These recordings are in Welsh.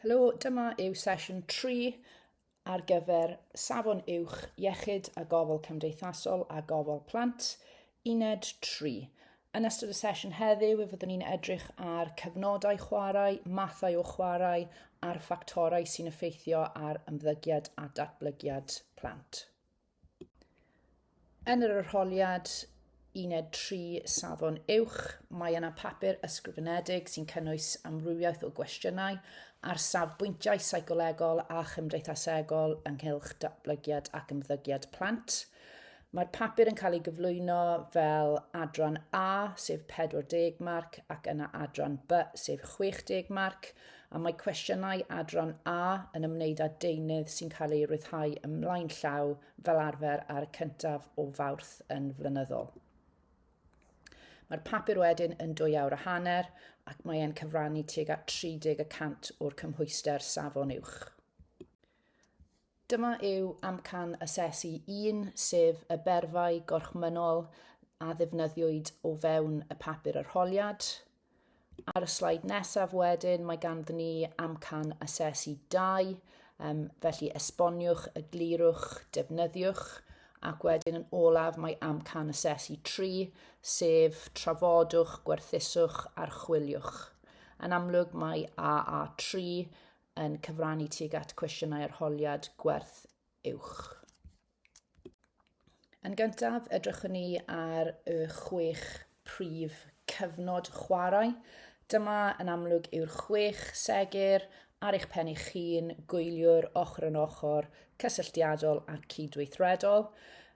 Helo, dyma yw sesiwn 3 ar gyfer Safon Uwch, Iechyd a Gofal Cymdeithasol a Gofal Plant, Uned 3. Yn ystod y sesiwn heddiw, fyddwn ni'n edrych ar cyfnodau chwarae, mathau o chwarae, a'r ffactorau sy'n effeithio ar ymddygiad a datblygiad plant. Yn yr arholiad Uned 3 Safon Uwch, mae yna papur ysgrifenedig sy'n cynnwys amrywiaeth o gwestiynau ar safbwyntiau seicolegol a chymdeithasegol ynghylch datblygiad ac ymddygiad plant. Mae'r papur yn cael ei gyflwyno fel adran A, sef 40 marc, ac yna adran B, sef 60 marc, a mae cwestiynau adran A yn ymwneud â deunydd sy'n cael ei ryddhau ymlaen llaw fel arfer ar y cyntaf o Fawrth yn flynyddol. Mae'r papur wedyn yn 2 awr a hanner ac mae e'n cyfrannu tuag at 30% o'r cymhwyster Safon Uwch. Dyma yw amcan asesu 1, sef y berfau gorchmynol a ddefnyddiwyd o fewn y papur arholiad. Ar y sleid nesaf wedyn mae ganddyn ni amcan asesu 2, felly esboniwch, eglurwch, defnyddiwch, ac wedyn yn olaf mae amcan asesu 3, sef trafodwch, gwerthuswch, archwiliwch. Yn amlwg mae AA3 yn cyfrannu tuag at cwestiynau arholiad gwerth uwch. Yn gyntaf, edrychwn ni ar y 6 prif cyfnod chwarae. Dyma yn amlwg yw'r 6 segur ar eich pen eich hun, gwyliwr, ochr yn ochr, cysylltiadol a cydweithredol.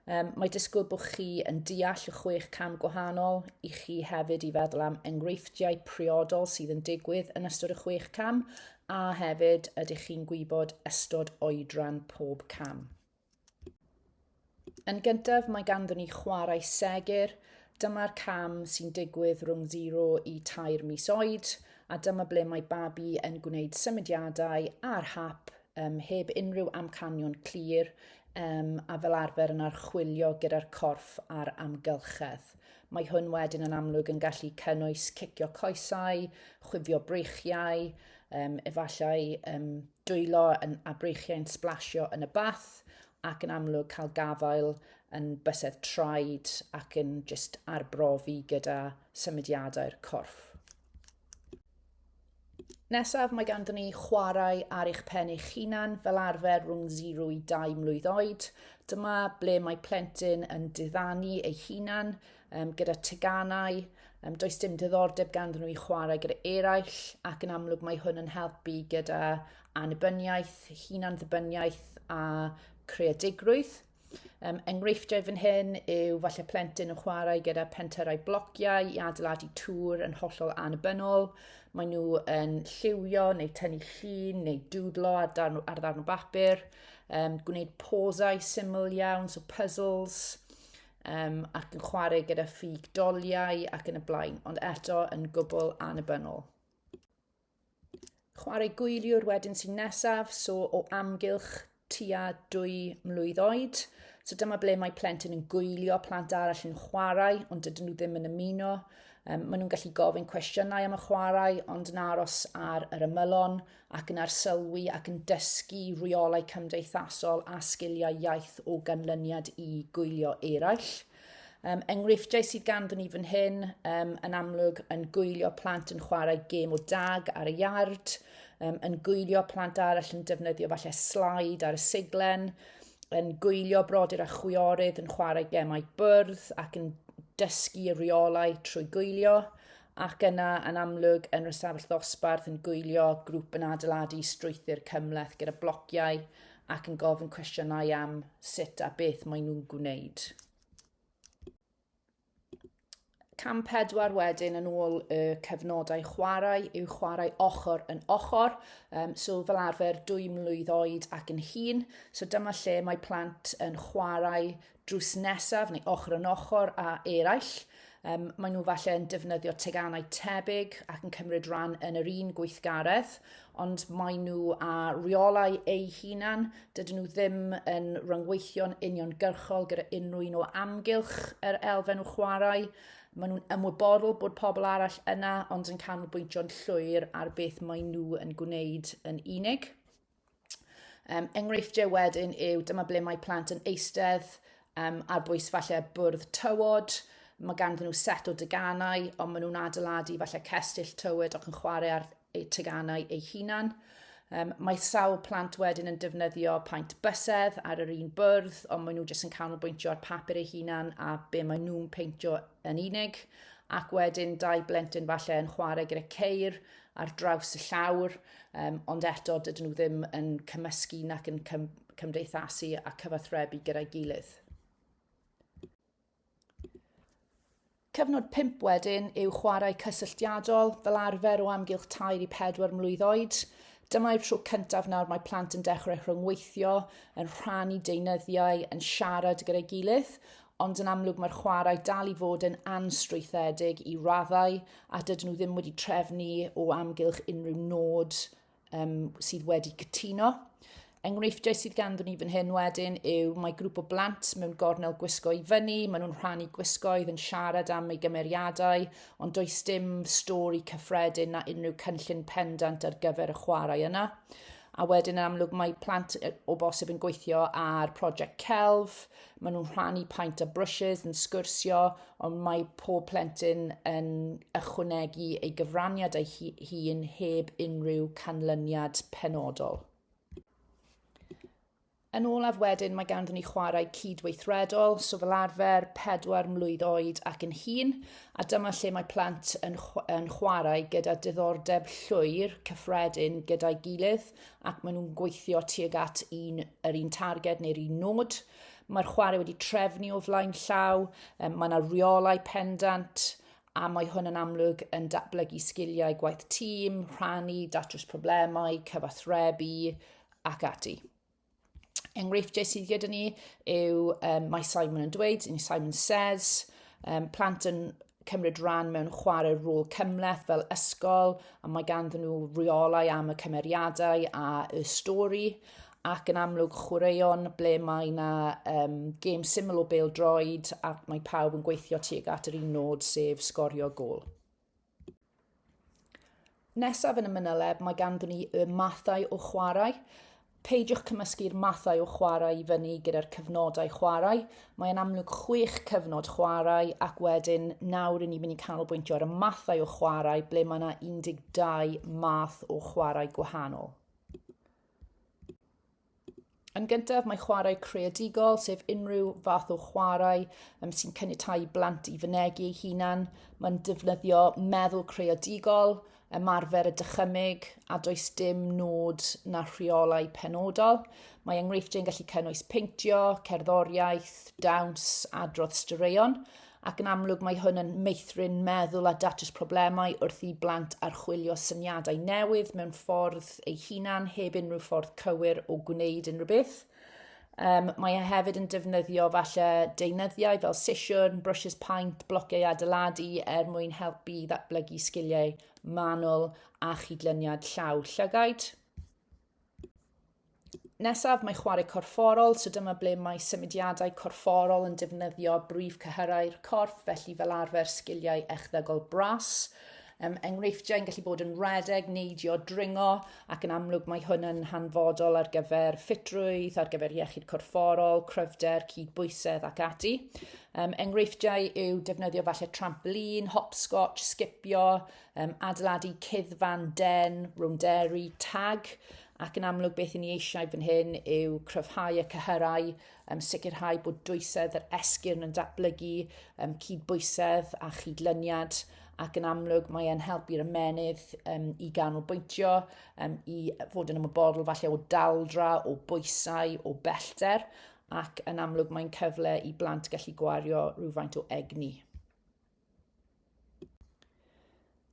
Mae disgwyl bod chi yn deall y 6 cam gwahanol i chi hefyd i feddwl am enghreifftiau priodol sydd yn digwydd yn ystod y 6 cam a hefyd ydych chi'n gwybod ystod oedran pob cam. Yn gyntaf mae ganddyn ni chwarae segur. Dyma'r cam sy'n digwydd rhwng 0 i 3 mis oed a dyma ble mae babi yn gwneud symudiadau ar hap heb unrhyw amcanion clir a fel arfer yn archwilio gyda'r corff a'r amgylchedd. Mae hwn wedyn yn amlwg yn gallu cynnwys cicio coesau, chwifio breichiau, efallai dwylo a breichiau'n splasio yn y bath ac yn amlwg cael gafael yn bysedd traed ac yn just arbrofi gyda symudiadau'r corff. Nesaf mae ganddyn ni chwarae ar eich pen eich hunan fel arfer rhwng 0 i 2 mlwydd oed. Dyma ble mae plentyn yn diddanu ei hunan gyda teganau. Does dim diddordeb ganddyn nhw i chwarae gyda eraill ac yn amlwg mae hwn yn helpu gyda annibyniaeth, hunanddibyniaeth a creadigrwydd. Enghreifftiau fan hyn yw falle plentyn yn chwarae gyda pentyrau blociau i adeiladu tŵr yn hollol annibynnol. Mae nhw yn lliwio neu tynnu llun neu dwdlo ar ddarn o bapur, gwneud posau syml iawn, so puzzles, ac yn chwarae gyda ffug doliau ac yn y blaen, ond eto yn gwbl annibynnol. Chwarae gwyliwr wedyn sy'n nesaf, so o amgylch tua 2 mlwydd oed. So dyma ble mae plentyn yn gwylio plant arall yn chwarae, ond dydyn nhw ddim yn ymuno. Maen nhw'n gallu gofyn cwestiynau am y chwarae, ond yn aros ar yr ymylon ac yn arsylwi ac yn dysgu rheolau cymdeithasol a sgiliau iaith o ganlyniad i gwylio eraill. Enghreifftiau sydd ganddyn ni fan hyn yn amlwg yn gwylio plant yn chwarae gêm o dag ar y iard, yn gwylio plant arall yn defnyddio falle slaid ar y siglen, yn gwylio brodyr a chwiorydd yn chwarae gemau bwrdd ac yn dysgu y reolau trwy gwylio, ac yna yn amlwg yn yr ystafell ddosbarth yn gwylio grŵp yn adeiladu strwythur cymhleth gyda blociau ac yn gofyn cwestiynau am sut a beth maen nhw'n gwneud. Cam 4 wedyn yn ôl y cyfnodau chwarae yw chwarae ochr yn ochr, so fel arfer 2 mlwydd oed ac yn hŷn. So dyma lle mae plant yn chwarae drws nesaf neu ochr yn ochr a eraill. Maen nhw falle yn defnyddio teganau tebyg ac yn cymryd rhan yn yr un gweithgaredd, ond maen nhw a reolau eu hunan. Dydyn nhw ddim yn ryngweithio'n uniongyrchol gyda unrhyw un o amgylch yr elfen o chwarae. Maen nhw'n ymwybodol bod pobl arall yna, ond yn canolbwyntio'n llwyr ar beth maen nhw yn gwneud yn unig. Enghreifftiau wedyn yw dyma ble mae plant yn eistedd ar bwys falle bwrdd tywod. Mae ganddyn nhw set o deganau, ond maen nhw'n adeiladu falle cestyll tywyd ac yn chwarae ar eu teganau eu hunan. Mae sawl plant wedyn yn defnyddio paent bysedd ar yr un bwrdd, ond maen nhw jyst yn canolbwyntio ar papur eu hunan a be maen nhw'n peintio yn unig. Ac wedyn dau blentyn falle yn chwarae gyda ceir ar draws y llawr, ond eto dydyn nhw ddim yn cymysgu nac yn cymdeithasu a cyfathrebu gyda'i gilydd. Cyfnod 5 wedyn yw chwarae cysylltiadol, fel arfer o amgylch 2 i 4 mlwydd oed. Dyma'r tro cyntaf nawr mae plant yn dechrau rhyngweithio, yn rhannu deunyddiau, yn siarad gyda'i gilydd, ond yn amlwg mae'r chwarae dal i fod yn anstrwythedig i raddau a dydyn nhw ddim wedi trefnu o amgylch unrhyw nod sydd wedi cytuno. Enghreifftiau sydd ganddyn ni fan hyn wedyn yw mae grŵp o blant mewn gornel gwisgo i fyny, maen nhw'n rhannu gwisgoedd yn siarad am eu gymeriadau, ond does dim stori cyffredin na unrhyw cynllun pendant ar gyfer y chwarae yna. A wedyn yn amlwg mae plant o bosib yn gweithio ar prosiect celf, maen nhw'n rhannu paint a brwsys yn sgwrsio, ond mae pob plentyn yn ychwanegu ei gyfraniad ei hun heb unrhyw canlyniad penodol. Yn olaf wedyn mae ganddyn ni chwarae cydweithredol, so fel arfer 4 mlwydd oed ac yn hŷn, a dyma lle mae plant yn chwarae gyda diddordeb llwyr cyffredin gyda'i gilydd ac maen nhw'n gweithio tuag at yr un targed neu'r un nod. Mae'r chwarae wedi trefnu o flaen llaw, mae yna reolau pendant, a mae hwn yn amlwg yn datblygu sgiliau gwaith tîm, rhannu, datrys problemau, cyfathrebu ac ati. Enghreifftiau sydd gyda ni yw mae Simon yn dweud, Simon says, plant yn cymryd rhan mewn chwarae rôl cymleth fel ysgol, a mae ganddyn nhw reolau am y cymeriadau a y stori, ac yn amlwg chwaraeon ble mae yna gêm syml o bêl-droed ac mae pawb yn gweithio tuag at yr un nod sef sgorio gôl. Nesaf yn y manyleb mae ganddyn ni y mathau o chwarae. Peidiwch cymysgu'r mathau o chwarae i fyny gyda'r cyfnodau chwarae. Mae'n amlwg 6 cyfnod chwarae ac wedyn nawr ni mynd i canolbwyntio ar y mathau o chwarae ble mae yna 12 math o chwarae gwahanol. Yn gyntaf mae chwarae creadigol, sef unrhyw fath o chwarae sy'n caniatáu blant i fynegu eu hunan. Mae'n defnyddio meddwl creadigol, ymarfer y dychymyg a does dim nod na rheolau penodol. Mae enghreifftiau'n gallu cynnwys peintio, cerddoriaeth, dawns, adrodd straeon, ac yn amlwg mae hwn yn meithrin meddwl a datrys problemau wrth i blant archwilio syniadau newydd mewn ffordd eu hunan heb unrhyw ffordd cywir o gwneud unrhyw beth. Mae e hefyd yn defnyddio falle deunyddiau fel sisiwn, brwsys paint, blociau adeiladu mwyn helpu ddatblygu sgiliau manwl a chydlyniad llaw llygaid. Nesaf mae chwarae corfforol, so dyma ble mae symudiadau corfforol yn defnyddio brif cyhyrau'r corff, felly fel arfer sgiliau echdygol bras. Enghreifftiau'n gallu bod yn redeg, neidio, dringo, ac yn amlwg mae hwn yn hanfodol ar gyfer ffitrwydd, ar gyfer iechyd corfforol, cryfder, cydbwysedd ac ati. Enghreifftiau yw defnyddio falle trampolin, hopscotch, sgipio, adeiladu cyddfan den, rownderi, tag, ac yn amlwg beth ni eisiau fan hyn yw cryfhau y cyhyrau, sicrhau bod dwysedd yr esgyrn yn datblygu, cydbwysedd a chydlyniad, ac yn amlwg mae e'n helpu'r ymenydd i ganolbwyntio, i fod yn ymwybodol falle o daldra, o bwysau, o bellter, ac yn amlwg mae'n cyfle i blant gallu gwario rhywfaint o egni.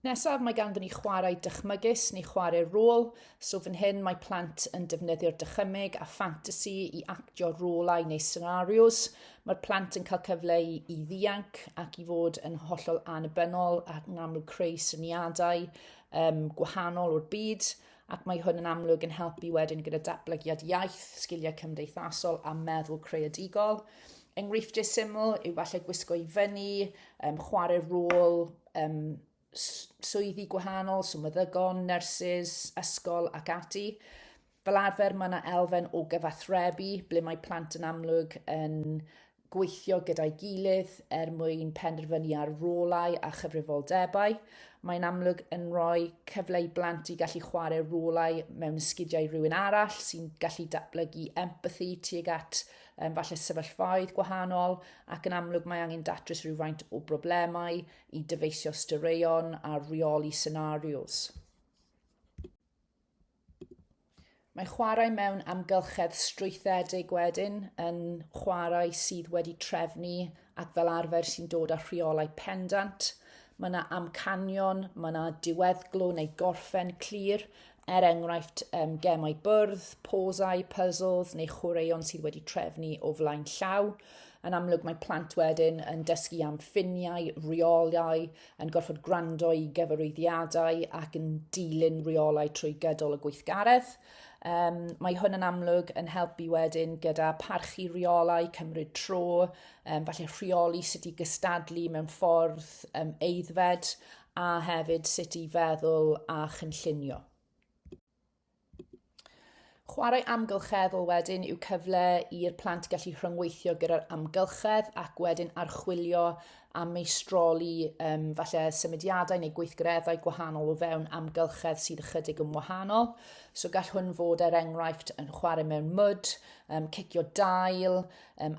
Nesaf mae ganddyn ni chwarae dychmygus neu chwarae rôl, so fan hyn mae plant yn defnyddio'r dychymyg a ffantasi i actio rôlau neu scenarios. Mae'r plant yn cael cyfle i ddianc ac i fod yn hollol annibynnol ac yn amlwg creu syniadau gwahanol o'r byd, ac mae hwn yn amlwg yn helpu wedyn gyda datblygiad iaith, sgiliau cymdeithasol a meddwl creadigol. Enghreifftiau syml yw falle gwisgo i fyny, chwarae rôl, swyddi gwahanol, so meddygon, nyrsys, ysgol ac ati. Fel arfer mae yna elfen o gyfathrebu, ble mae plant yn amlwg yn gweithio gyda'i gilydd mwyn penderfynu ar rolau a chyfrifoldebau. Mae'n amlwg yn rhoi cyfle i blant i gallu chwarae rolau mewn ysgidiau rhywun arall sy'n gallu datblygu empathi tuag at falle sefyllfaoedd gwahanol, ac yn amlwg mae angen datrys rhywfaint o broblemau i dyfeisio straeon a reoli senarios. Mae chwarae mewn amgylchedd strwythedig wedyn yn chwarae sydd wedi trefnu ac fel arfer sy'n dod â rheolau pendant. Mae yna amcanion, mae yna diweddglo neu gorffen clir, enghraifft gemau bwrdd, posau, puzzles neu chwaraeon sydd wedi trefnu o flaen llaw. Yn amlwg mae plant wedyn yn dysgu am ffiniau, reolau, yn gorfod gwrando i gyfarwyddiadau ac yn dilyn reolau trwy gydol y gweithgaredd. Mae hwn yn amlwg yn helpu wedyn gyda parchu reolau, cymryd tro, falle rheoli sut i gystadlu mewn ffordd eiddfed a hefyd sut i feddwl a chynllunio. Chwarae amgylcheddol wedyn yw cyfle i'r plant gallu rhyngweithio gyda'r amgylchedd ac wedyn archwilio a meistroli falle symudiadau neu gweithgareddau gwahanol o fewn amgylchedd sydd ychydig yn wahanol. So gall hwn fod enghraifft yn chwarae mewn mwd, cicio dail,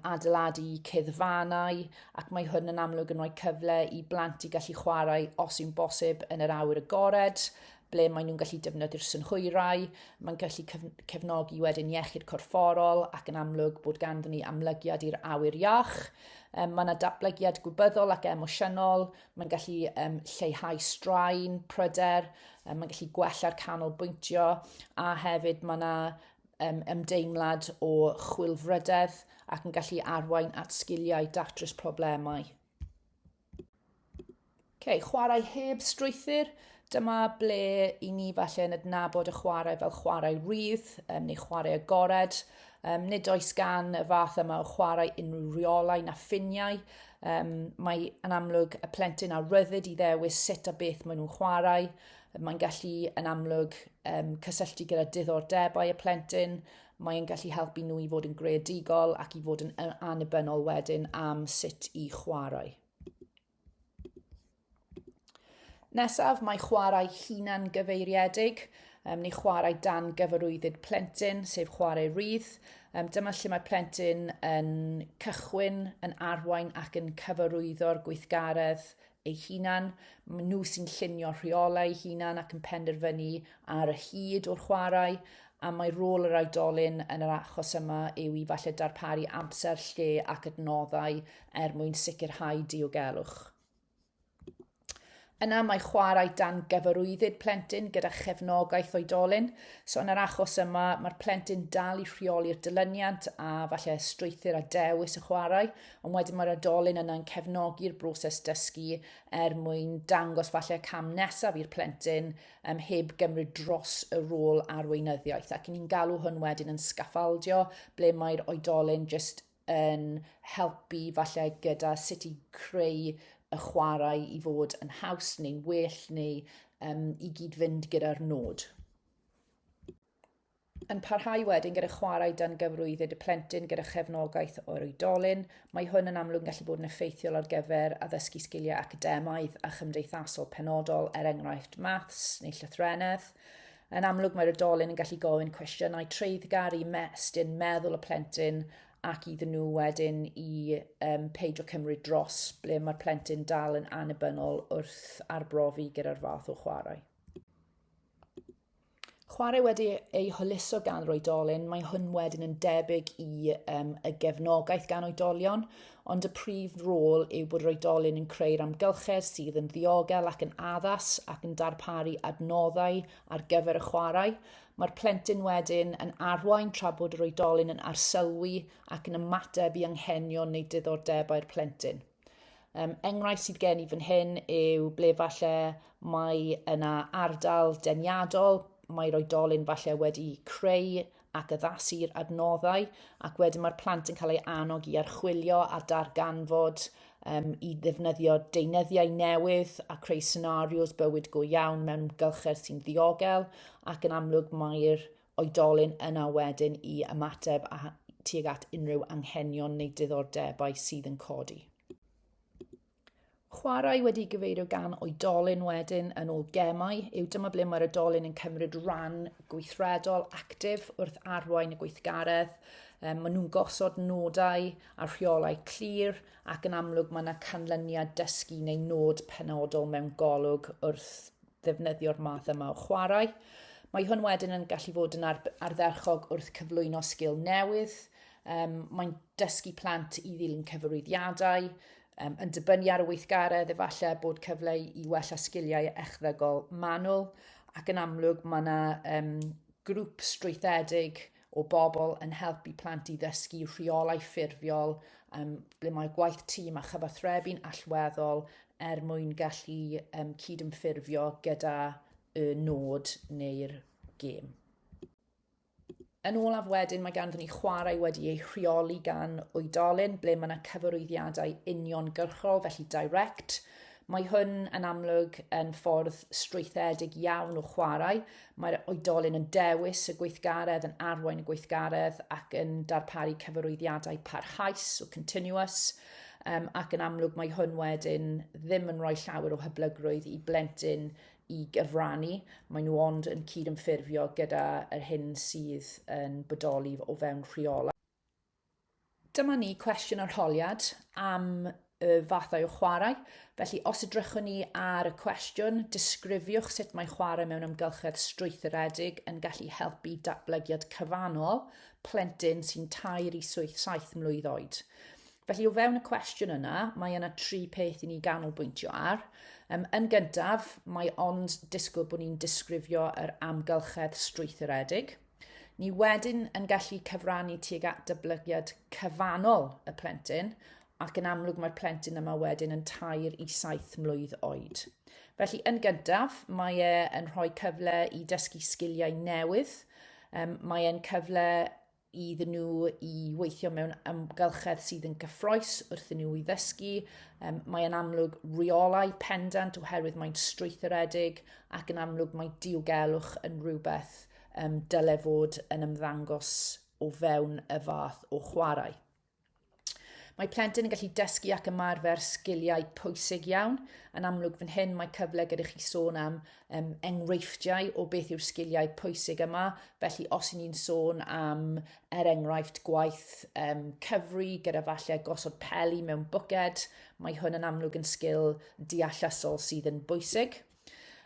adeiladu cyddfannau, ac mae hwn yn amlwg yn rhoi cyfle i blant i gallu chwarae os yw'n bosib yn yr awyr agored, ble maen nhw'n gallu defnyddio'r synhwyrau, mae'n gallu cefnogi wedyn iechyd corfforol ac yn amlwg bod ganddyn ni ymddygiad i'r awyr iach. Mae yna datblygiad gwybyddol ac emosiynol, mae'n gallu lleihau straen, pryder, mae'n gallu gwella'r canolbwyntio a hefyd mae yna ymdeimlad o chwilfrydedd ac yn gallu arwain at sgiliau datrys problemau. Chwarae heb strwythur. Dyma ble i ni falle yn adnabod y chwarae fel chwarae rydd neu chwarae agored. Nid oes gan y fath yma o chwarae unrhyw reolau na ffiniau. Mae yn amlwg y plentyn a ryddid i ddewis sut a beth maen nhw'n chwarae. Mae'n gallu yn amlwg cysylltu gyda diddordebau y plentyn. Mae'n gallu helpu nhw i fod yn greadigol ac i fod yn annibynnol wedyn am sut i chwarae. Nesaf, mae chwarae hunan gyfeiriedig, neu chwarae dan gyfarwyddyd plentyn, sef chwarae rydd. Dyma lle mae plentyn yn cychwyn, yn arwain ac yn cyfarwyddo'r gweithgaredd ei hunan. Mae nhw sy'n llunio rheolau hunan ac yn penderfynu ar y hyd o'r chwarae, a mae rôl yr oedolyn yn yr achos yma yw i falle darparu amser, lle ac adnoddau mwyn sicrhau diogelwch. Yna mae chwarae dan gyfarwyddyd plentyn gyda chefnogaeth oedolyn. So yn yr achos yma, mae'r plentyn dal i rheoli'r dilyniant a falle strwythur a dewis y chwarae, ond wedyn mae'r oedolyn yna'n cefnogi'r broses dysgu mwyn dangos falle cam nesaf i'r plentyn heb gymryd dros y rôl arweinyddiaeth. Ac ni'n galw hwn wedyn yn sgaffaldio, ble mae'r oedolyn jyst yn helpu falle gyda sut i creu y chwarae i fod yn haws neu'n well neu i gyd fynd gyda'r nod. Yn parhau wedyn gyda chwarae dan gyfarwyddyd y plentyn gyda chefnogaeth o'r oedolyn, mae hwn yn amlwg yn gallu bod yn effeithiol ar gyfer addysgu sgiliau academaidd a chymdeithasol penodol, enghraifft maths neu llythrennedd. Yn amlwg mae'r oedolyn yn gallu gofyn cwestiynau treiddgar i mestyn meddwl y plentyn ac iddyn nhw wedyn i peidio cymryd dros ble mae'r plentyn dal yn annibynnol wrth arbrofi gyda'r fath o chwarae. Chwarae wedi ei hwyluso gan yr oedolyn, mae hwn wedyn yn debyg i y gefnogaeth gan oedolion, ond y prif rôl yw bod yr oedolyn yn creu'r amgylchedd sydd yn ddiogel ac yn addas ac yn darparu adnoddau ar gyfer y chwarae. Mae'r plentyn wedyn yn arwain tra bod yr oedolyn yn arsylwi ac yn ymateb i anghenion neu diddordebau'r plentyn. Enghraifft sydd gen i fan hyn yw ble falle mae yna ardal deniadol, mae'r oedolyn falle wedi creu ac addasu'r adnoddau, ac wedyn mae'r plant yn cael ei annog i archwilio a darganfod i ddefnyddio deunyddiau newydd a creu senarios bywyd go iawn mewn gylchedd sy'n ddiogel, ac yn amlwg mae'r oedolyn yna wedyn i ymateb tuag at unrhyw anghenion neu diddordebau sydd yn codi. Chwarae wedi gyfeirio gan oedolyn wedyn yn ôl gemau yw dyma ble mae'r oedolyn yn cymryd ran gweithredol actif wrth arwain y gweithgaredd. Maen nhw'n gosod nodau a rheolau clir ac yn amlwg mae yna canlyniad dysgu neu nod penodol mewn golwg wrth ddefnyddio'r math yma o chwarae. Mae hwn wedyn yn gallu fod yn ardderchog wrth cyflwyno sgil newydd. Mae'n dysgu plant i ddilyn cyfarwyddiadau, yn dibynnu ar y weithgaredd, efallai bod cyfle i wella sgiliau echdygol manwl, ac yn amlwg mae yna grŵp strwythedig o bobl yn helpu plant i ddysgu rheolau ffurfiol, ble mae gwaith tîm a chyfathrebu'n allweddol mwyn gallu cydymffurfio gyda y nod neu'r gêm. Yn olaf wedyn, mae ganddyn ni chwarae wedi ei rheoli gan oedolyn, ble mae yna cyfarwyddiadau uniongyrchol, felly direct. Mae hwn yn amlwg yn ffordd strwythedig iawn o chwarae. Mae'r oedolyn yn dewis y gweithgaredd, yn arwain y gweithgaredd ac yn darparu cyfarwyddiadau parhaus o continuous. Ac yn amlwg mae hwn wedyn ddim yn rhoi llawer o hyblygrwydd i blentyn i gyfrannu. Maen nhw ond yn cydymffurfio gyda yr hyn sydd yn bodoli o fewn rheolau. Dyma ni cwestiwn arholiad am y fathau o chwarae. Felly, os edrychwn ni ar y cwestiwn, disgrifiwch sut mae chwarae mewn amgylchedd strwythuredig yn gallu helpu datblygiad cyfanol plentyn sy'n 2 i 7 mlwydd oed. Felly, o fewn y cwestiwn yna, mae yna 3 peth i ni ganolbwyntio ar. Yn gyntaf, mae ond disgwyl bod ni'n disgrifio yr amgylchedd strwythuredig. Ni wedyn yn gallu cyfrannu tuag at datblygiad cyfanol y plentyn, ac yn amlwg mae'r plentyn yma wedyn yn 2 i 7 mlwydd oed. Felly, yn gyntaf, mae yn rhoi cyfle i dysgu sgiliau newydd. Mae e'n cyfle iddyn nhw i weithio mewn amgylchedd sydd yn gyffrous wrth nhw i ddysgu. Mae yn amlwg reolau pendant oherwydd mae'n strwythuredig, ac yn amlwg mae diogelwch yn rhywbeth dylai fod yn ymddangos o fewn y fath o chwarae. Mae plentyn yn gallu dysgu ac ymarfer sgiliau pwysig iawn. Yn amlwg fan hyn mae cyfle gyda chi sôn am enghreifftiau o beth yw'r sgiliau pwysig yma. Felly os ni'n sôn am enghraifft gwaith cyfri gyda falle gosod peli mewn bwced, mae hwn yn amlwg yn sgil deallusol sydd yn bwysig.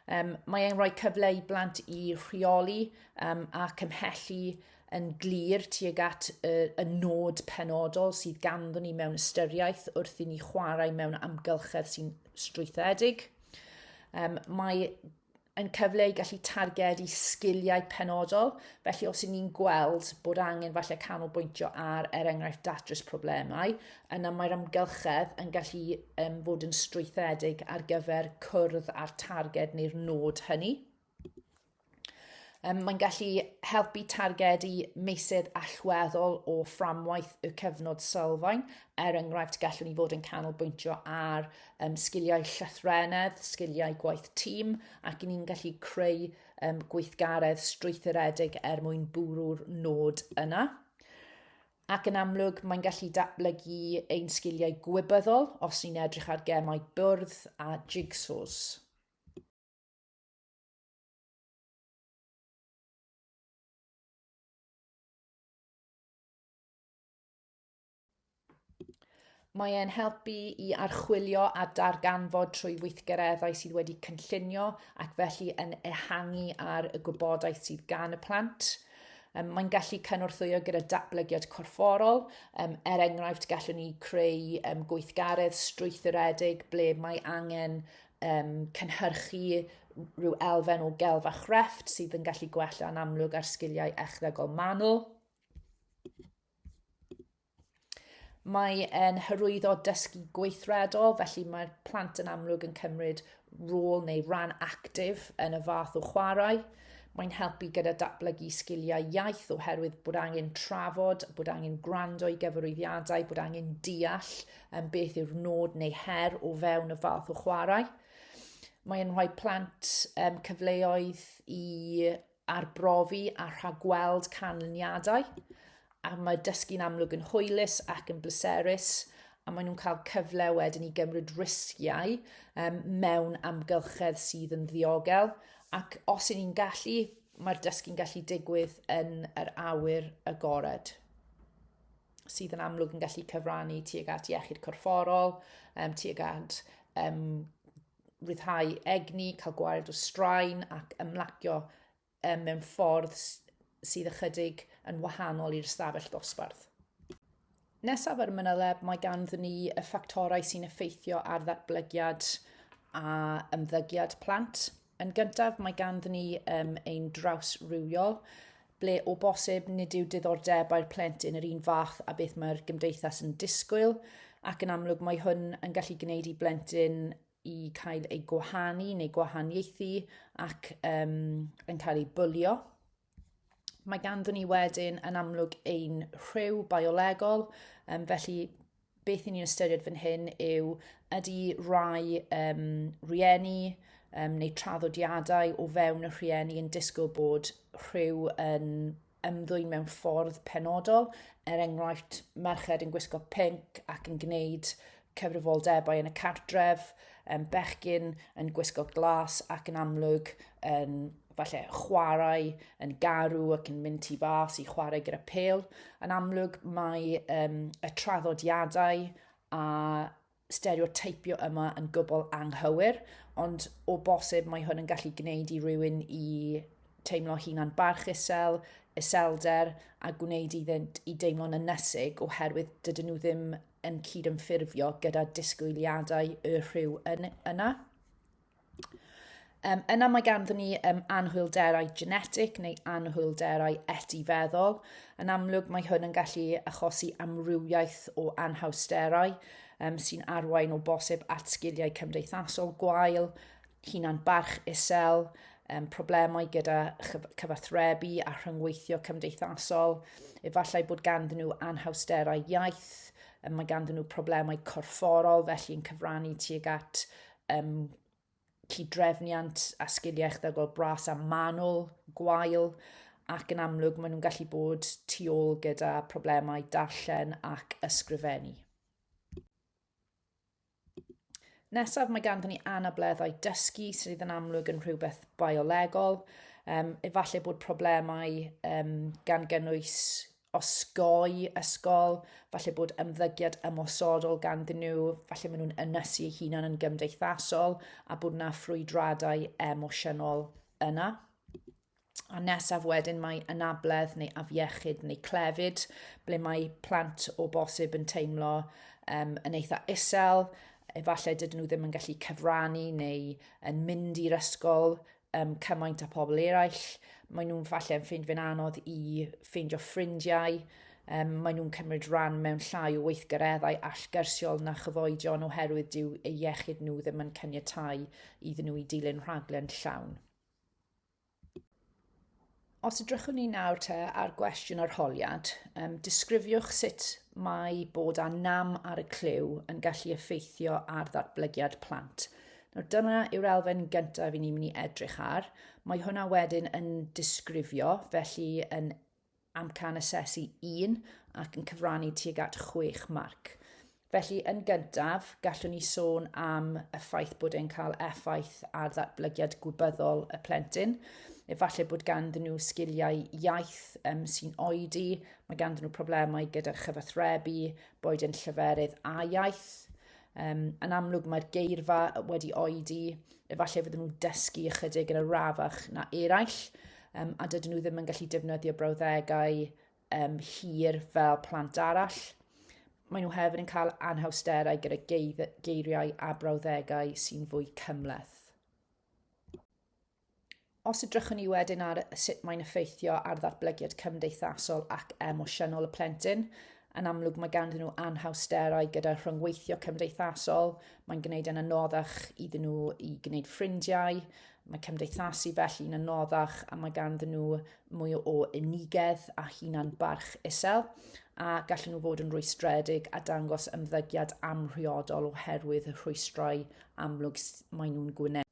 Mae e'n rhoi cyfle i blant i rheoli a cymhellu yn glir tuag at y nod penodol sydd ganddon ni mewn ystyriaeth wrth i ni chwarae mewn amgylchedd sy'n strwythedig. Mae yn cyfle i gallu targedu sgiliau penodol, felly os ni'n gweld bod angen falle canolbwyntio ar enghraifft datrys problemau, yna mae'r amgylchedd yn gallu fod yn strwythedig ar gyfer cwrdd â'r targed neu'r nod hynny. Mae'n gallu helpu targedu meysydd allweddol o fframwaith y cyfnod sylfaen. Enghraifft, gallwn ni fod yn canolbwyntio ar sgiliau llythrennedd, sgiliau gwaith tîm, ac ni'n gallu creu gweithgaredd strwythuredig mwyn bwrw'r nod yna. Ac yn amlwg, mae'n gallu datblygu ein sgiliau gwybyddol os ni'n edrych ar gemau bwrdd a jigsaws. Mae e'n helpu i archwilio a darganfod trwy weithgareddau sydd wedi cynllunio ac felly yn ehangu ar y gwybodaeth sydd gan y plant. Mae'n gallu cynorthwyo gyda datblygiad corfforol. Enghraifft, gallwn ni creu gweithgaredd strwythuredig ble mae angen cynhyrchu rhyw elfen o gelf a chrefft sydd yn gallu gwella yn amlwg ar sgiliau echdygol manwl. Mae e'n hyrwyddo dysgu gweithredol, felly mae'r plant yn amlwg yn cymryd rôl neu ran actif yn y fath o chwarae. Mae'n helpu gyda datblygu sgiliau iaith oherwydd bod angen trafod, bod angen gwrando i gyfarwyddiadau, bod angen deall beth yw'r nod neu her o fewn y fath o chwarae. Mae'n rhoi plant cyfleoedd i arbrofi a rhagweld canlyniadau, a mae dysgu'n amlwg yn hwylus ac yn bleserus, a maen nhw'n cael cyfle wedyn i gymryd risgiau mewn amgylchedd sydd yn ddiogel, ac os y'n ni'n gallu, mae'r dysgu'n gallu digwydd yn yr awyr agored, sydd yn amlwg yn gallu cyfrannu tuag at iechyd corfforol, tuag at ryddhau egni, cael gwared o straen ac ymlacio mewn ffordd sydd ychydig yn wahanol i'r ystafell dosbarth. Nesaf ar y manyleb, mae ganddyn ni y ffactorau sy'n effeithio ar ddatblygiad a ymddygiad plant. Yn gyntaf, mae ganddyn ni ein draws rywiol, ble o bosib nid yw diddordebau'r plentyn yr un fath a beth mae'r gymdeithas yn disgwyl, ac yn amlwg mae hwn yn gallu gwneud i blentyn i cael ei gwahanu neu gwahaniaethu ac yn cael ei bwlio. Mae ganddyn ni wedyn yn amlwg ein rhyw biolegol, felly beth ni'n ystyried fan hyn yw ydy rai rieni neu traddodiadau o fewn y rhieni yn disgwyl bod rhyw yn ymddwyn mewn ffordd penodol, enghraifft merched yn gwisgo pinc ac yn gwneud cyfrifoldebau yn y cartref, bechgyn yn gwisgo glas ac yn amlwg yn falle chwarae, yn garw ac yn mynd tu fas i chwarae gyda pêl. Yn amlwg mae y traddodiadau a stereoteipio yma yn gwbl anghywir, ond o bosib mae hwn yn gallu gwneud i rywun i teimlo hunan barch iselder a gwneud i deimlo'n ynysig oherwydd dydyn nhw ddim yn cydymffurfio gyda disgwyliadau y rhyw yna. Yna mae ganddyn ni anhwylderau genetig neu anhwylderau etifeddol. Yn amlwg mae hwn yn gallu achosi amrywiaeth o anhawsterau sy'n arwain o bosib at sgiliau cymdeithasol gwael, hunan barch isel, problemau gyda cyfathrebu a rhyngweithio cymdeithasol, efallai bod ganddyn nhw anhawsterau iaith, mae ganddyn nhw problemau corfforol, felly yn cyfrannu tuag at cydrefniant a sgiliau echdygol bras a manwl, gwael, ac yn amlwg maen nhw'n gallu bod tu ôl gyda problemau darllen ac ysgrifennu. Nesaf mae ganddyn ni anableddau dysgu sydd yn amlwg yn rhywbeth biolegol. Efallai bod problemau gan gynnwys osgoi ysgol, falle bod ymddygiad ymosodol ganddyn nhw, falle maen nhw'n ynysu eu hunan yn gymdeithasol a bod yna ffrwydradau emosiynol yna. A nesaf wedyn mae anabledd neu afiechyd neu clefyd, ble mae plant o bosib yn teimlo yn eitha isel, efallai dydyn nhw ddim yn gallu cyfrannu neu yn mynd i'r ysgol cymaint â pobl eraill. Maen nhw'n falle yn ffeindio fe'n anodd i ffeindio ffrindiau. Maen nhw'n cymryd rhan mewn llai o weithgareddau allgyrsiol na chyfoedion oherwydd dyw eu iechyd nhw ddim yn caniatáu iddyn nhw i dilyn rhaglen llawn. Os edrychwn ni nawr ar gwestiwn arholiad, disgrifiwch sut mae bod â nam ar y cliw yn gallu effeithio ar ddatblygiad plant. Nawr, dyma yw'r elfen gyntaf i ni'n mynd i edrych ar. Mae hwnna wedyn yn disgrifio, felly yn amcan asesu 1 ac yn cyfrannu tuag at 6 marc. Felly, yn gyntaf, gallwn ni sôn am y ffaith bod e'n cael effaith ar ddatblygiad gwybyddol y plentyn. Efallai bod ganddyn nhw sgiliau iaith sy'n oedi, mae ganddyn nhw problemau gyda chyfathrebu, boed yn lleferydd a iaith. Yn amlwg mae'r geirfa wedi oedi, efallai fydden nhw'n dysgu ychydig yn y rafach na eraill, a dydyn nhw ddim yn gallu defnyddio brawddegau hir fel plant arall. Maen nhw hefyd yn cael anhawsterau gyda geiriau a brawddegau sy'n fwy cymhleth. Os edrychwn ni wedyn ar sut mae'n effeithio ar ddatblygiad cymdeithasol ac emosiynol y plentyn, yn amlwg mae ganddyn nhw anhawsterau gyda rhyngweithio cymdeithasol, mae'n gwneud yn anoddach iddyn nhw i gwneud ffrindiau, Mae cymdeithasu felly'n anoddach a mae ganddyn nhw mwy o unigedd a hunan barch isel a gallen nhw fod yn rwystredig a dangos ymddygiad amhriodol oherwydd y rhwystrau amlwg maen nhw'n gwneud.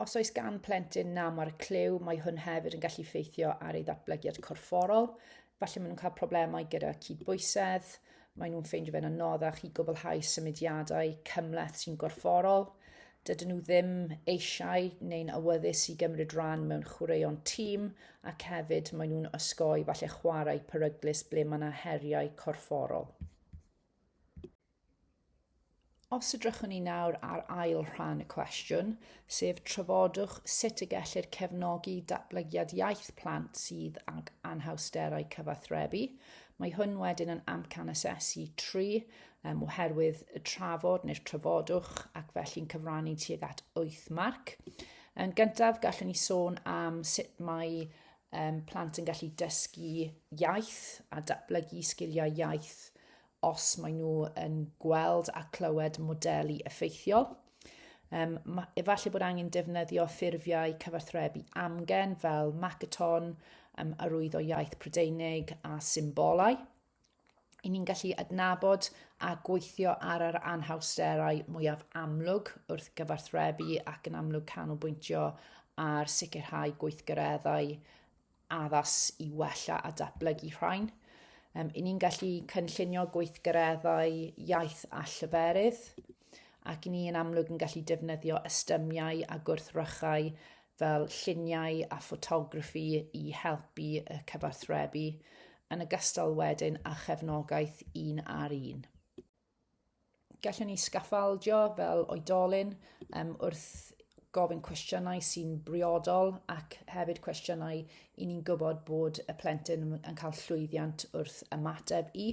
Os oes gan plentyn nam ar y cliw, mae hwn hefyd yn gallu effeithio ar ei ddatblygiad corfforol. Falle maen nhw'n cael problemau gyda cydbwysedd, maen nhw'n ffeindio fe'n anoddach i gwblhau symudiadau cymhleth sy'n gorfforol. Dydyn nhw ddim eisiau neu'n awyddus i gymryd rhan mewn chwaraeon tîm ac hefyd maen nhw'n osgoi falle chwarae peryglus ble mae yna heriau corfforol. Os ydrychwn ni nawr ar ail rhan y cwestiwn, sef trafodwch sut y gellir cefnogi datblygiad iaith plant sydd ag anhawsterau cyfathrebu. Mae hwn wedyn yn amcan asesu 3 oherwydd y trafod neu'r trafodwch ac felly'n cyfrannu tuag at 8 marc. Yn gyntaf, gallwn ni sôn am sut mae plant yn gallu dysgu iaith a datblygu sgiliau iaith os maen nhw yn gweld a clywed modelu effeithiol. Efallai bod angen defnyddio ffurfiau cyfathrebu amgen fel Macaton, arwyddo iaith Prydeinig a symbolau. I ni'n gallu adnabod a gweithio ar yr anhawsterau mwyaf amlwg wrth gyfathrebu ac yn amlwg canolbwyntio ar sicrhau gweithgareddau addas i wella a datblygu rhain. I ni'n gallu cynllunio gweithgareddau iaith a llyferydd ac i ni yn amlwg yn gallu defnyddio ystymiau a gwrthrychau fel lluniau a ffotograffi i helpu y cyfathrebu yn ogystal wedyn a chefnogaeth 1 ar 1. Gallwn ni sgaffaldio fel oedolyn wrth gofyn cwestiynau sy'n briodol ac hefyd cwestiynau i ni'n gwybod bod y plentyn yn cael llwyddiant wrth ymateb i.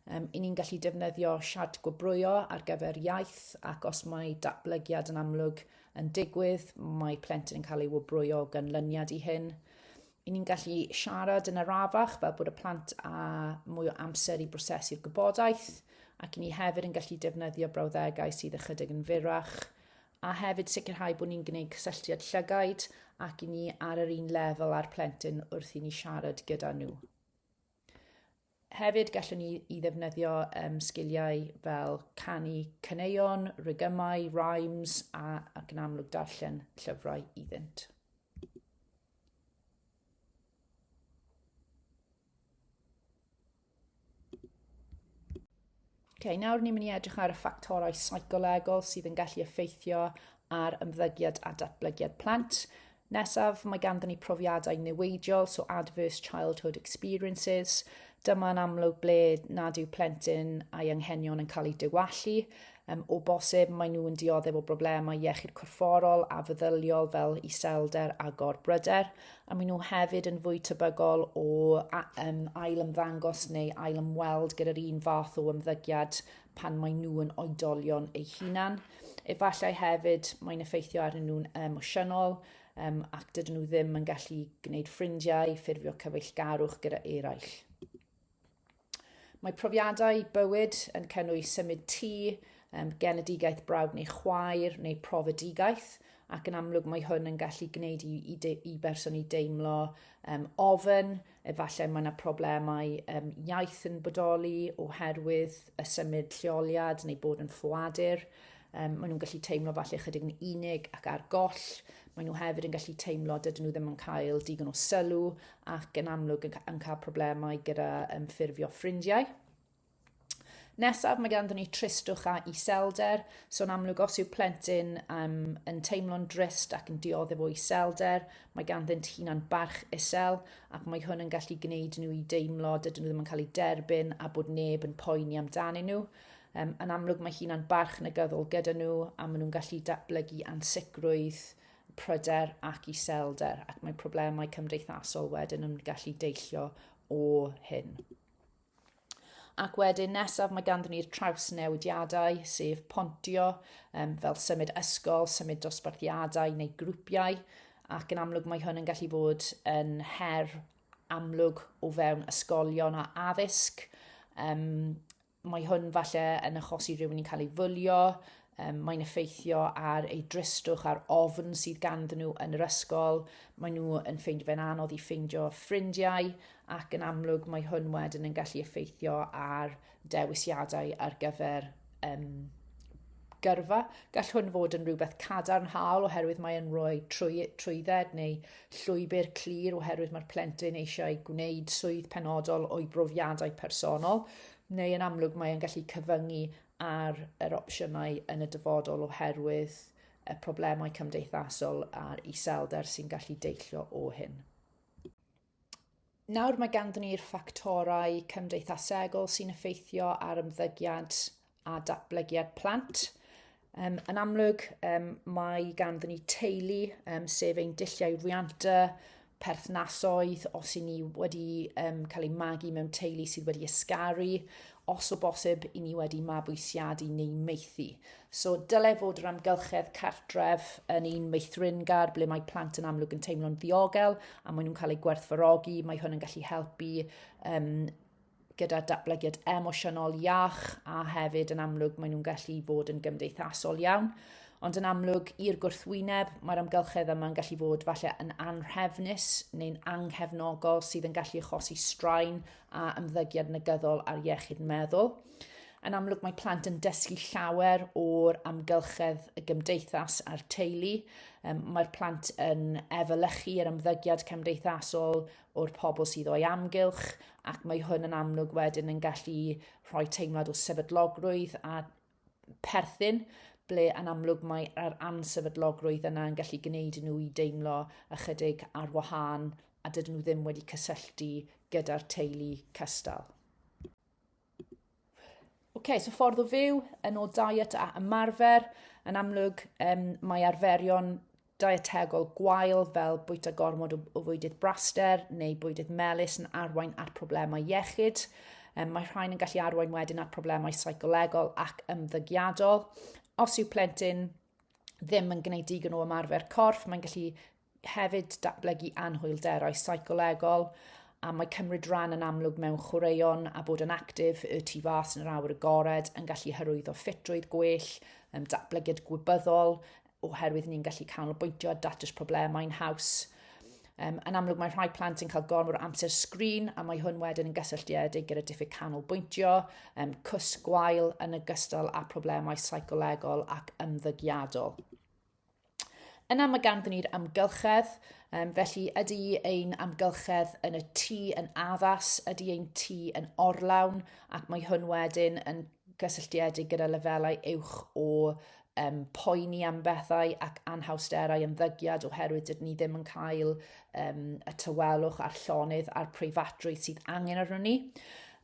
I ni'n gallu defnyddio siart gwobrwyo ar gyfer iaith ac os mae datblygiad yn amlwg yn digwydd, mae plentyn yn cael ei wobrwyo ganlyniad i hyn. I ni'n gallu siarad yn arafach fel bod y plant a mwy o amser i brosesu'r gwybodaeth ac i ni hefyd yn gallu defnyddio brawddegau sydd ychydig yn fyrrach a hefyd sicrhau bod ni'n gwneud cysylltiad llygaid ac i ni ar yr un lefel â'r plentyn wrth i ni siarad gyda nhw. Hefyd gallwn ni i ddefnyddio sgiliau fel canu caneuon, rygymau, rhymes ac yn amlwg darllen llyfrau iddynt. Nawr ni'n mynd i edrych ar y ffactorau seicolegol sydd yn gallu effeithio ar ymddygiad a datblygiad plant. Nesaf, mae ganddyn ni profiadau newidiol, so adverse childhood experiences. Dyma'n amlwg ble nad yw plentyn a'i anghenion yn cael eu diwallu. O bosib, mae nhw yn dioddef o broblemau iechyd corfforol a feddyliol fel iselder a gorbryder, a maen nhw hefyd yn fwy tebygol o ail ymddangos neu ail ymweld gyda'r un fath o ymddygiad pan maen nhw yn oedolion eu hunan. Efallai hefyd mae'n effeithio arnyn nhw'n emosiynol ac dydyn nhw ddim yn gallu gwneud ffrindiau, ffurfio cyfeillgarwch gyda eraill. Mae profiadau bywyd yn cynnwys symud tŷ, genedigaeth brawd neu chwaer neu profedigaeth ac yn amlwg mae hwn yn gallu gwneud i berson i deimlo ofyn, efallai mae yna problemau iaith yn bodoli oherwydd y symud lleoliad neu bod yn ffoadur. Maen nhw'n gallu teimlo falle chydig yn unig ac ar goll. Maen nhw hefyd yn gallu teimlo dydyn nhw ddim yn cael digon o sylw ac yn amlwg yn cael problemau gyda ffurfio ffrindiau. Nesaf, mae ganddyn ni tristwch a iselder. So yn amlwg os yw plentyn yn teimlo'n drist ac yn dioddef o iselder, mae ganddynt hunan barch isel ac mae hwn yn gallu gwneud nhw i deimlo dydyn nhw ddim yn cael eu derbyn a bod neb yn poeni amdanyn nhw. Yn amlwg mae hunan barch negyddol gyda nhw a maen nhw'n gallu datblygu ansicrwydd, pryder ac iselder ac mae problemau cymdeithasol wedyn yn gallu deillio o hyn. Ac wedyn nesaf mae ganddyn ni'r trawsnewidiadau sef pontio fel symud ysgol, symud dosbarthiadau neu grwpiau ac yn amlwg mae hwn yn gallu bod yn her amlwg o fewn ysgolion a addysg. Mae hwn falle yn achosi rhywun i'n cael ei fwlio Mae'n effeithio ar ei dristwch a'r ofn sydd ganddyn nhw yn yr ysgol. Mae nhw yn ffeindio fe'n anodd i ffeindio ffrindiau ac yn amlwg mae hwn wedyn yn gallu effeithio ar dewisiadau ar gyfer gyrfa. Gall hwn fod yn rhywbeth cadarnhaol oherwydd mae'n rhoi trwydded neu llwybr clir oherwydd mae'r plentyn eisiau gwneud swydd penodol o'i brofiadau personol, neu yn amlwg mae'n gallu cyfyngu ar yr opsiynau yn y dyfodol oherwydd y problemau cymdeithasol a'r iselder sy'n gallu deillio o hyn. Nawr mae ganddyn ni'r ffactorau cymdeithasegol sy'n effeithio ar ymddygiad a datblygiad plant. Yn amlwg, mae ganddyn ni teulu, sef ein dulliau rhianta, perthnasoedd, os i ni wedi cael ei magu mewn teulu sydd wedi ysgaru, os o bosib i ni wedi mabwysiadu neu meithi. So dylai fod yr amgylchedd cartref yn un meithringar ble mae plant yn amlwg yn teimlo'n ddiogel a maen nhw'n cael eu gwerthfawrogi. Mae hwn yn gallu helpu gyda datblygiad emosiynol iach a hefyd yn amlwg maen nhw'n gallu bod yn gymdeithasol iawn. Ond yn amlwg, i'r gwrthwyneb, mae'r amgylchedd yma'n gallu fod falle yn anrhefnus neu'n anghefnogol sydd yn gallu achosi straen a ymddygiad negyddol ar iechyd meddwl. Yn amlwg, mae plant yn dysgu llawer o'r amgylchedd y gymdeithas a'r teulu. Mae'r plant yn efelychu yr ymddygiad cymdeithasol o'r pobl sydd o'i amgylch ac mae hwn yn amlwg wedyn yn gallu rhoi teimlad o sefydlogrwydd a perthyn ble yn amlwg mae'r ansefydlogrwydd yna yn gallu gwneud nhw i deimlo ychydig ar wahân a dydyn nhw ddim wedi cysylltu gyda'r teulu cystal. So ffordd o fyw yn ôl diet a ymarfer. Yn amlwg, mae arferion dietegol gwael fel bwyta gormod o fwydydd braster neu bwydydd melys yn arwain at problemau iechyd. Mae rhain yn gallu arwain wedyn at problemau seicolegol ac ymddygiadol. Os yw plentyn ddim yn gwneud digon o ymarfer corff, mae'n gallu hefyd datblygu anhwylderau seicolegol. A mae cymryd ran yn amlwg mewn chwaraeon a bod yn actif y tu fas yn yr awyr agored yn gallu hyrwyddo ffitrwydd gwell, datblygiad gwybyddol, oherwydd ni'n gallu canolbwyntio a datrys problemau'n haws. Yn amlwg mae rhai plant yn cael gormod o amser sgrin a mae hwn wedyn yn gysylltiedig gyda diffyg canolbwyntio, cwsg gwael yn ogystal â problemau seicolegol ac ymddygiadol. Yna mae ganddyn ni'r amgylchedd, felly ydy ein amgylchedd yn y tŷ yn addas, ydy ein tŷ yn orlawn, ac mae hwn wedyn yn gysylltiedig gyda lefelau uwch o poeni am bethau ac anhawsterau ymddygiad oherwydd dydyn ni ddim yn cael y tywelwch a'r llonydd a'r preifatrwydd sydd angen arno ni.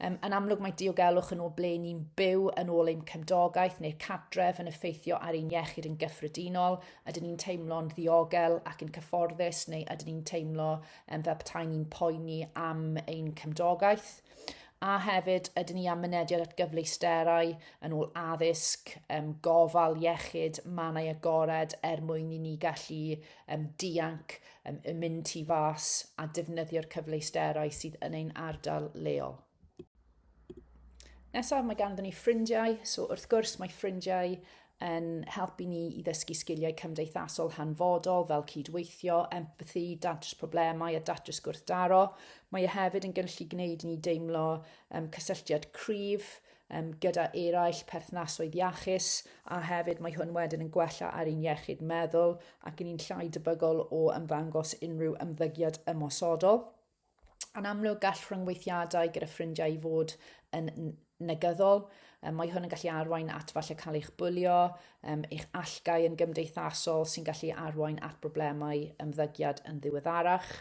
Yn amlwg mae diogelwch yn ôl ble ni'n byw yn ôl ein cymdogaeth neu'r cartref yn effeithio ar ein iechyd yn gyffredinol. Ydyn ni'n teimlo'n ddiogel ac yn cyfforddus neu ydyn ni'n teimlo fel petai ni'n poeni am ein cymdogaeth. A hefyd, ydyn ni am mynediad at gyfleusterau yn ôl addysg, gofal iechyd, mannau agored mwyn i ni gallu dianc, mynd tu fas a defnyddio'r cyfleusterau sydd yn ein ardal leol. Nesaf mae ganddyn ni ffrindiau, so wrth gwrs mae ffrindiau yn helpu ni i ddysgu sgiliau cymdeithasol hanfodol fel cydweithio, empathi, datrys problemau a datrys gwrthdaro. Mae hefyd yn gallu gwneud ni deimlo cysylltiad cryf gyda eraill perthnasoedd iachus a hefyd mae hwn wedyn yn gwella ar ein iechyd meddwl ac yn un llai debygol o ymddangos unrhyw ymddygiad ymosodol. Yn amlwg gall rhyngweithiadau gyda ffrindiau i fod yn negyddol. Mae hwn yn gallu arwain at falle cael eich bwlio, eich allgau yn gymdeithasol sy'n gallu arwain at broblemau ymddygiad yn ddiweddarach.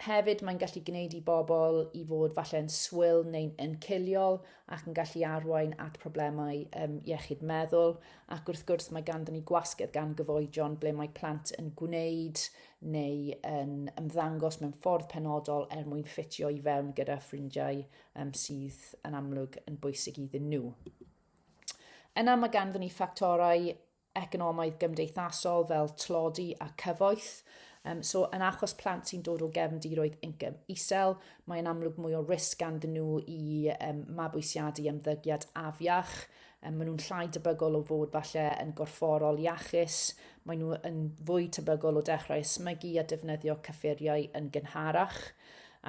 Hefyd mae'n gallu gwneud i bobl i fod falle yn swil neu'n enciliol ac yn gallu arwain at problemau iechyd meddwl. Ac wrth gwrs mae ganddyn ni gwasgedd gan gyfoedion ble mae plant yn gwneud neu yn ymddangos mewn ffordd penodol mwyn ffitio i fewn gyda ffrindiau sydd yn amlwg yn bwysig iddyn nhw. Yna mae ganddyn ni ffactorau economaidd gymdeithasol fel tlodi a cyfoeth. So yn achos plant sy'n dod o gefndiroedd incwm isel, mae'n amlwg mwy o risg ganddyn nhw i mabwysiadu ymddygiad afiach. Maen nhw'n llai debygol o fod falle yn gorfforol iachus. Maen nhw yn fwy tebygol o dechrau ysmygu a defnyddio cyffuriau yn gynharach.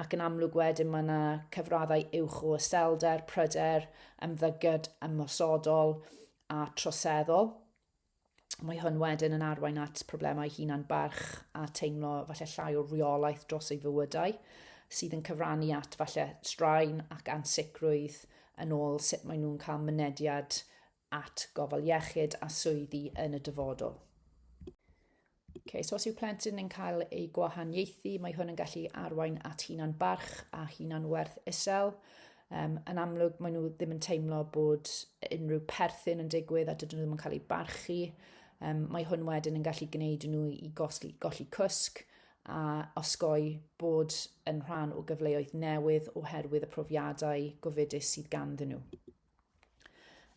Ac yn amlwg wedyn mae yna cyfraddau uwch o iselder, pryder, ymddygiad ymosodol a troseddol. Mae hwn wedyn yn arwain at problemau hunan barch a teimlo falle llai o reolaeth dros ei fywydau, sydd yn cyfrannu at falle straen ac ansicrwydd yn ôl sut maen nhw'n cael mynediad at gofal iechyd a swyddi yn y dyfodol. So os yw plentyn yn cael ei gwahaniaethu, mae hwn yn gallu arwain at hunan barch a hunan werth isel. Yn amlwg, maen nhw ddim yn teimlo bod unrhyw perthyn yn digwydd a dydyn nhw ddim yn cael ei barchu. Mae hwn wedyn yn gallu gwneud nhw i golli cwsg a osgoi bod yn rhan o gyfleoedd newydd oherwydd y profiadau gofidus sydd ganddyn nhw.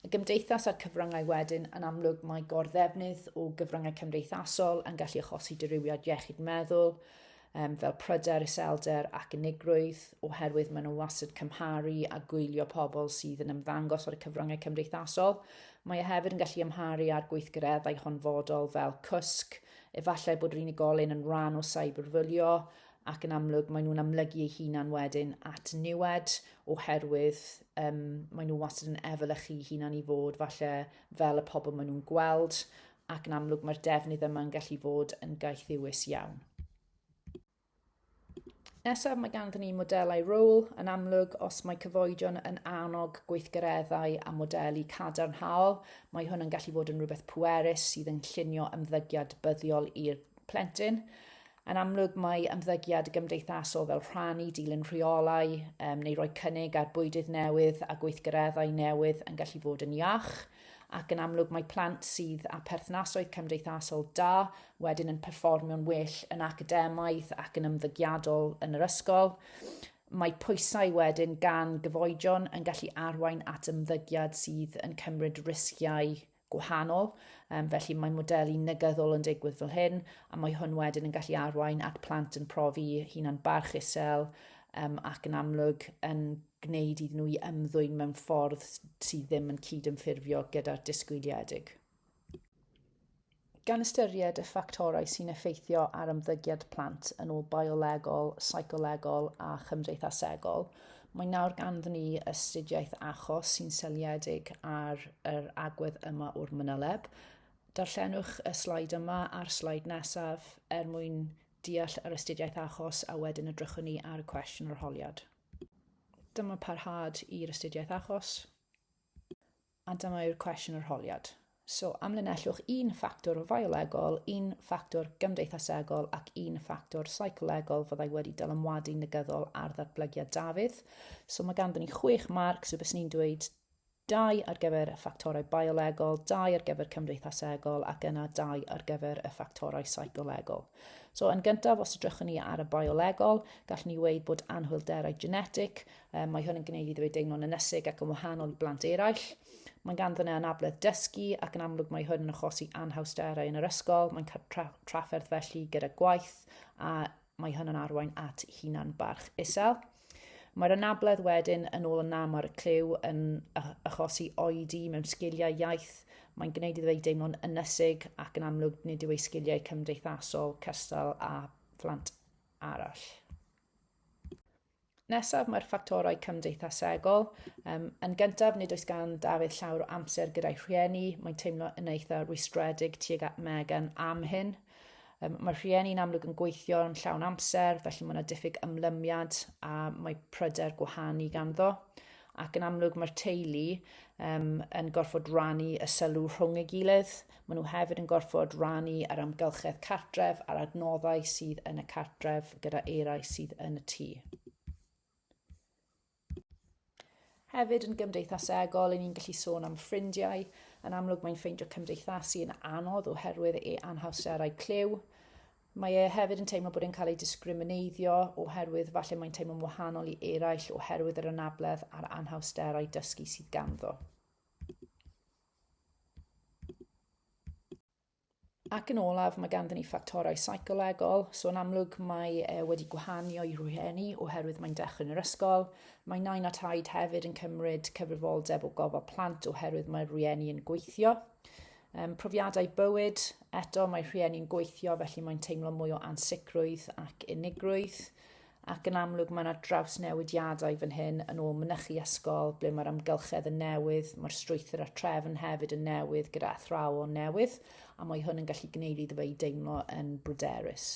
Y gymdeithas a'r cyfryngau wedyn, yn amlwg mae gorddefnydd o gyfryngau cymdeithasol yn gallu achosi dirywiad iechyd meddwl, fel pryder, iselder ac unigrwydd, oherwydd maen nhw wastad cymharu a gwylio pobl sydd yn ymddangos ar y cyfryngau cymdeithasol. Mae hefyd yn gallu ymharu ar gweithgareddau honfodol fel cwsg, efallai bod yr unigolyn yn rhan o cyberbwylio, ac yn amlwg maen nhw'n amlygu eu hunan wedyn at niwed, oherwydd maen nhw wastad yn efelychu hunan i fod falle fel y pobl maen nhw'n gweld, ac yn amlwg mae'r defnydd yma'n gallu fod yn gaethiwys iawn. Nesaf mae ganddyn ni modelau rôl. Yn amlwg, os mae cyfoedion yn annog gweithgareddau a modelu cadarnhaol, mae hwn yn gallu fod yn rhywbeth pwerus sydd yn llunio ymddygiad buddiol i'r plentyn. Yn amlwg, mae ymddygiad gymdeithasol fel rhannu, dilyn rheolau neu roi cynnig ar bwydydd newydd a gweithgareddau newydd yn gallu fod yn iach. Ac yn amlwg mae plant sydd â perthnasoedd cymdeithasol da wedyn yn perfformio'n well yn academaidd ac yn ymddygiadol yn yr ysgol. Mae pwysau wedyn gan gyfoedion yn gallu arwain at ymddygiad sydd yn cymryd risgiau gwahanol. Felly mae modelu negyddol yn digwydd fel hyn, a mae hwn wedyn yn gallu arwain at plant yn profi hunan barch isel ac yn amlwg yn gwneud iddyn nhw i ymddwyn mewn ffordd sydd ddim yn cydymffurfio gyda'r disgwyliedig. Gan ystyried y ffactorau sy'n effeithio ar ymddygiad plant yn ôl biolegol, seicolegol a chymdeithasegol, mae nawr ganddyn ni astudiaeth achos sy'n seiliedig ar yr agwedd yma o'r manyleb. Darllenwch y sleid yma a'r sleid nesaf mwyn deall yr astudiaeth achos a wedyn edrychwn ni ar y cwestiwn arholiad. Dyma parhad i'r astudiaeth achos, a dyma yw'r cwestiwn arholiad. So, amlinellwch un ffactor fiolegol, un ffactor gymdeithasegol ac un ffactor seicolegol fyddai wedi dylanwadu negyddol ar ddatblygiad Dafydd. So, mae ganddyn ni 6 marc, so bys ni'n dweud 2 ar gyfer y ffactorau biolegol, 2 ar gyfer cymdeithasegol ac yna 2 ar gyfer y ffactorau seicolegol. So, yn gyntaf, os edrychwn ni ar y biolegol, gallwn ni weid bod anhwylderau genetig. Mae hwn yn gwneud iddo fe deimlo'n ynysig ac yn wahanol i blant eraill. Mae ganddyn nhw anabledd dysgu ac yn amlwg mae hwn yn achosi anhawsterau yn yr ysgol. Mae'n cael trafferth felly gyda gwaith a mae hwn yn arwain at hunan barch isel. Mae'r anabledd wedyn yn ôl yn am ar y cliw yn achosi oedi mewn sgiliau iaith. Mae'n gwneud iddo fe deimlo'n ynysig ac yn amlwg nid yw ei sgiliau cymdeithasol cystal a phlant arall. Nesaf, mae'r ffactorau cymdeithasegol. Yn gyntaf, nid oes gan Dafydd llawer o amser gyda'i rhieni. Mae'n teimlo yn eitha rwystredig tuag at Megan am hyn. Mae'r rhieni'n amlwg yn gweithio yn llawn amser, felly mae yna diffyg ymlymiad a mae pryder gwahanu ganddo. Ac yn amlwg mae'r teulu yn gorfod rannu y sylw rhwng ei gilydd. Maen nhw hefyd yn gorfod rannu yr amgylchedd cartref a'r adnoddau sydd yn y cartref gyda eraill sydd yn y tŷ. Hefyd yn gymdeithasegol, ni'n gallu sôn am ffrindiau. Yn amlwg mae'n ffeindio cymdeithasu yn anodd oherwydd ei anhawsterau cliw. Mae e hefyd yn teimlo bod e'n cael ei disgriminaeddio oherwydd falle mae'n teimlo'n wahanol i eraill oherwydd yr anabledd a'r anhawsterau dysgu sydd ganddo. Ac yn olaf, mae ganddyn ni ffactorau seicolegol, so yn amlwg mae wedi gwahanio i rhieni oherwydd mae'n dechrau yn yr ysgol. Mae nain a taid hefyd yn cymryd cyfrifoldeb o gofal plant oherwydd mae'r rhieni yn gweithio. Profiadau bywyd, eto mae rhieni'n gweithio, felly mae'n teimlo mwy o ansicrwydd ac unigrwydd. Ac yn amlwg mae yna draws newidiadau fan hyn yn ôl mynychu ysgol, ble mae'r amgylchedd yn newydd, mae'r strwythur a trefn hefyd yn newydd gyda athrawon newydd, a mae hwn yn gallu gwneud iddo fe i deimlo yn bryderus.